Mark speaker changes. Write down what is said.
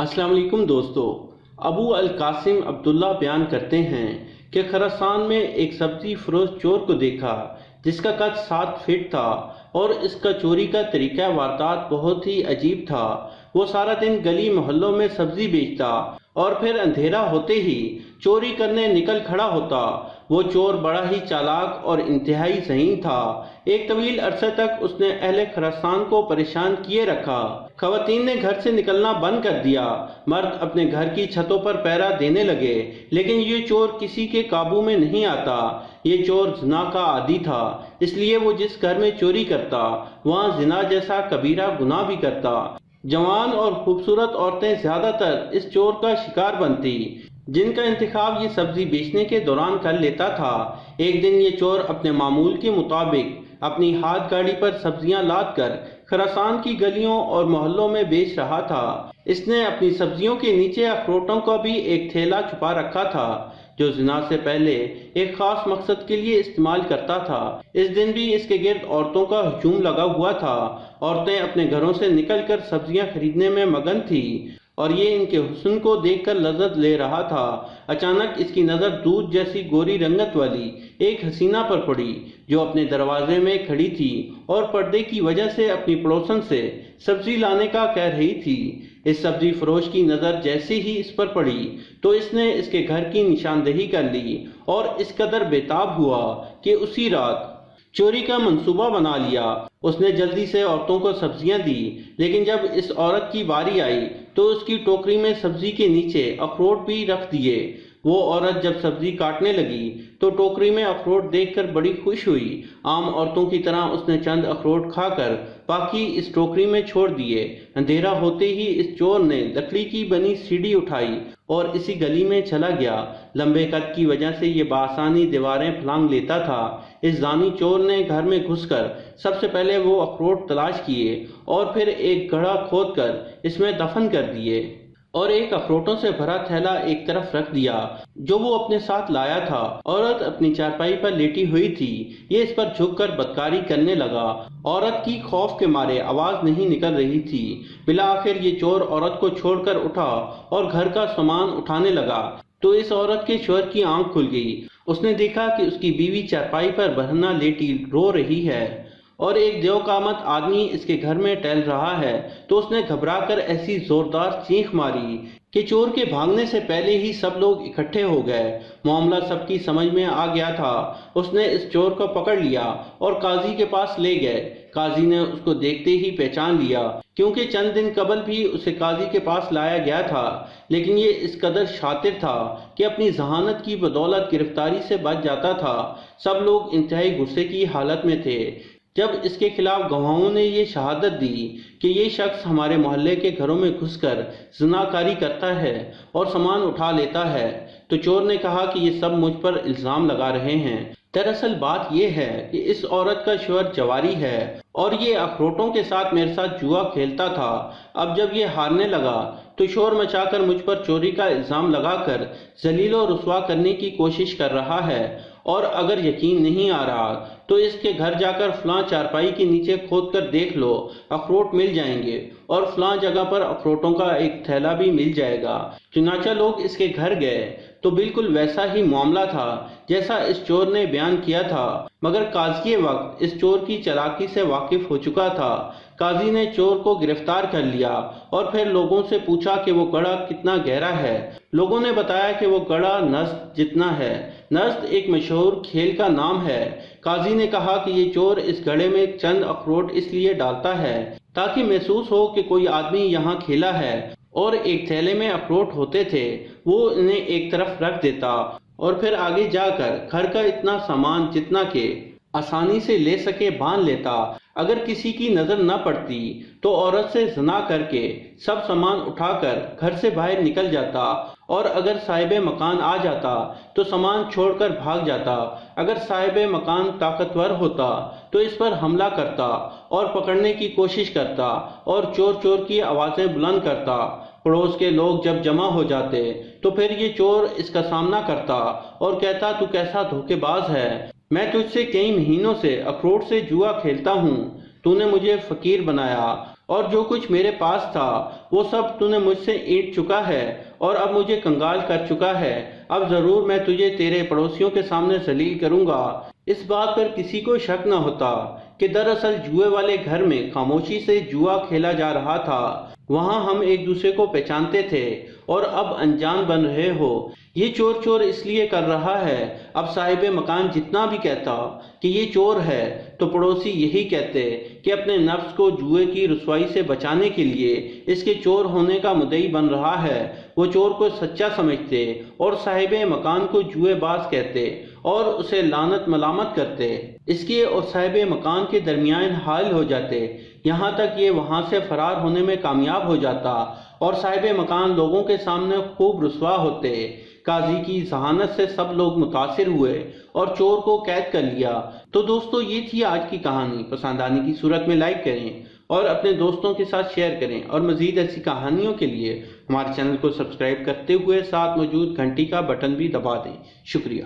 Speaker 1: अस्सलाम वालेकुम दोस्तों। अबू अल कासिम अब्दुल्ला बयान करते हैं कि खरासान में एक सब्जी फरोश चोर को देखा जिसका कद 7 फीट था और इसका चोरी का तरीका वारदात बहुत ही अजीब था। वो सारा दिन गली मोहल्लों में सब्जी बेचता और फिर अंधेरा होते ही चोरी करने निकल खड़ा होता। वो चोर बड़ा ही चालाक और इंतहाई ज़हीन था। एक तवील अरसे तक उसने अहले खरासान को परेशान किए रखा। खवातीन ने घर से निकलना बंद कर दिया। मर्द अपने घर की छतों पर पहरा देने लगे, लेकिन ये चोर किसी के काबू में नहीं आता। ये चोर जिना का आदी था, इसलिए वो जिस घर में चोरी करता वहाँ जिना जैसा कबीरा गुनाह भी करता। जवान और खूबसूरत औरतें ज्यादातर इस चोर का शिकार बनती, जिनका इंतखाब ये सब्जी बेचने के दौरान कर लेता था। एक दिन ये चोर अपने मामूल के मुताबिक अपनी हाथ गाड़ी पर सब्जियां लाद कर खरासान की गलियों और मोहल्लों में बेच रहा था। इसने अपनी सब्जियों के नीचे अखरोटों का भी एक थैला छुपा रखा था, जो जिना से पहले एक खास मकसद के लिए इस्तेमाल करता था। इस दिन भी इसके गिर्द औरतों का हुजूम लगा हुआ था। औरतें अपने घरों से निकलकर सब्जियां खरीदने में मगन थी और ये इनके हुस्न को देखकर लज्जत ले रहा था। अचानक इसकी नज़र दूध जैसी गोरी रंगत वाली एक हसीना पर पड़ी, जो अपने दरवाजे में खड़ी थी और पर्दे की वजह से अपनी पड़ोसन से सब्जी लाने का कह रही थी। इस सब्जी फरोश की नज़र जैसे ही इस पर पड़ी तो इसने इसके घर की निशानदेही कर ली और इस कदर बेताब हुआ कि उसी रात चोरी का मंसूबा बना लिया। उसने जल्दी से औरतों को सब्जियां दी, लेकिन जब इस औरत की बारी आई तो उसकी टोकरी में सब्जी के नीचे अखरोट भी रख दिए। वो औरत जब सब्जी काटने लगी तो टोकरी में अखरोट देखकर बड़ी खुश हुई। आम औरतों की तरह उसने चंद अखरोट खाकर बाकी इस टोकरी में छोड़ दिए। अंधेरा होते ही इस चोर ने लकड़ी की बनी सीढ़ी उठाई और इसी गली में चला गया। लंबे कद की वजह से ये बासानी दीवारें फलांग लेता था। इस जानी चोर ने घर में घुसकर सबसे पहले वो अखरोट तलाश किए और फिर एक गड्ढा खोदकर इसमें दफन कर दिए और एक अखरोटों से भरा थैला एक तरफ रख दिया जो वो अपने साथ लाया था। औरत अपनी चारपाई पर लेटी हुई थी। ये इस पर झुककर बदकारी करने लगा। औरत की खौफ के मारे आवाज नहीं निकल रही थी। बिला आखिर ये चोर औरत को छोड़कर उठा और घर का सामान उठाने लगा तो इस औरत के शोहर की आंख खुल गई। उसने देखा कि उसकी बीवी चारपाई पर बरहना लेटी रो रही है और एक देवकामत आदमी इसके घर में टहल रहा है। तो उसने घबराकर ऐसी जोरदार चीख मारी कि चोर के भागने से पहले ही सब लोग इकट्ठे हो गए। मामला सबकी समझ में आ गया था। उसने इस चोर को पकड़ लिया और काजी के पास ले गए। काजी ने उसको देखते ही पहचान लिया, क्योंकि चंद दिन कबल भी उसे काजी के पास लाया गया था, लेकिन ये इस कदर शातिर था कि अपनी जहानत की बदौलत गिरफ्तारी से बच जाता था। सब लोग इंतहाई गुस्से की हालत में थे जब इसके खिलाफ गवाहों ने ये शहादत दी कि ये शख्स हमारे मोहल्ले के घरों में घुसकर ज़िनाकारी करता है और सामान उठा लेता है। तो चोर ने कहा कि ये सब मुझ पर इल्ज़ाम लगा रहे हैं। दरअसल बात यह है कि इस औरत का शोहर जवारी है और ये अखरोटों के साथ मेरे साथ जुआ खेलता था। अब जब ये हारने लगा तो शोर मचाकर मुझ पर चोरी का इल्ज़ाम लगाकर जलील और रुसवा करने की कोशिश कर रहा है। और अगर यकीन नहीं आ रहा तो इसके घर जाकर फलां चारपाई के नीचे खोद कर देख लो, अखरोट मिल जाएंगे और फलां जगह पर अखरोटों का एक थैला भी मिल जाएगा। चुनाचा लोग इसके घर गए तो बिल्कुल वैसा ही मामला था जैसा इस चोर ने बयान किया था, मगर काजी वक्त इस चोर की चालाकी से वाकिफ हो चुका था। काजी ने चोर को गिरफ्तार कर लिया और फिर लोगों से पूछा कि वो गड्ढा कितना गहरा है। लोगों ने बताया कि वो गड्ढा नस्त जितना है। नस्त एक मशहूर खेल का नाम है। काजी ने कहा कि ये चोर इस गड्ढे में चंद अखरोट इसलिए डालता है ताकि महसूस हो कि कोई आदमी यहाँ खेला है, और एक थैले में अखरोट होते थे, वो इन्हें एक तरफ रख देता और फिर आगे जाकर घर का इतना सामान जितना के आसानी से ले सके बांध लेता। अगर किसी की नजर न पड़ती तो औरत से ज़िना करके सब सामान उठाकर घर से बाहर निकल जाता और अगर साहिब मकान आ जाता तो सामान छोड़कर भाग जाता। अगर साहिब मकान ताकतवर होता तो इस पर हमला करता और पकड़ने की कोशिश करता और चोर चोर की आवाज़ें बुलंद करता। पड़ोस के लोग जब जमा हो जाते तो फिर ये चोर इसका सामना करता और कहता, तू कैसा धोखेबाज है, मैं तुझसे कई महीनों से अखरोट से जुआ खेलता हूँ, तूने मुझे फकीर बनाया اور جو کچھ میرے پاس تھا وہ سب تو نے مجھ سے اینٹ چکا ہے اور اب مجھے کنگال کر چکا ہے۔ اب ضرور میں تجھے تیرے پڑوسیوں کے سامنے ذلیل کروں گا۔ اس بات پر کسی کو شک نہ ہوتا کہ دراصل جوئے والے گھر میں خاموشی سے جوا کھیلا جا رہا تھا۔ وہاں ہم ایک دوسرے کو پہچانتے تھے اور اب انجان بن رہے ہو۔ یہ چور چور اس لیے کر رہا ہے۔ اب صاحب مکان جتنا بھی کہتا کہ یہ چور ہے تو پڑوسی یہی کہتے کہ اپنے نفس کو جوئے کی رسوائی سے بچانے کے لیے اس کے چور ہونے کا مدعی بن رہا ہے۔ وہ چور کو سچا سمجھتے اور صاحب مکان کو جوئے باز کہتے اور اسے لعنت ملامت کرتے۔ اس کے اور صاحب مکان کے درمیان حائل ہو جاتے، یہاں تک یہ وہاں سے فرار ہونے میں کامیاب ہو جاتا اور صاحب مکان لوگوں کے سامنے خوب رسوا ہوتے۔ قاضی کی ذہانت سے سب لوگ متاثر ہوئے اور چور کو قید کر لیا۔ تو دوستو یہ تھی آج کی کہانی۔ پسند آنے کی صورت میں لائک کریں اور اپنے دوستوں کے ساتھ شیئر کریں، اور مزید ایسی کہانیوں کے لیے ہمارے چینل کو سبسکرائب کرتے ہوئے ساتھ موجود گھنٹی کا بٹن بھی دبا دیں۔ شکریہ۔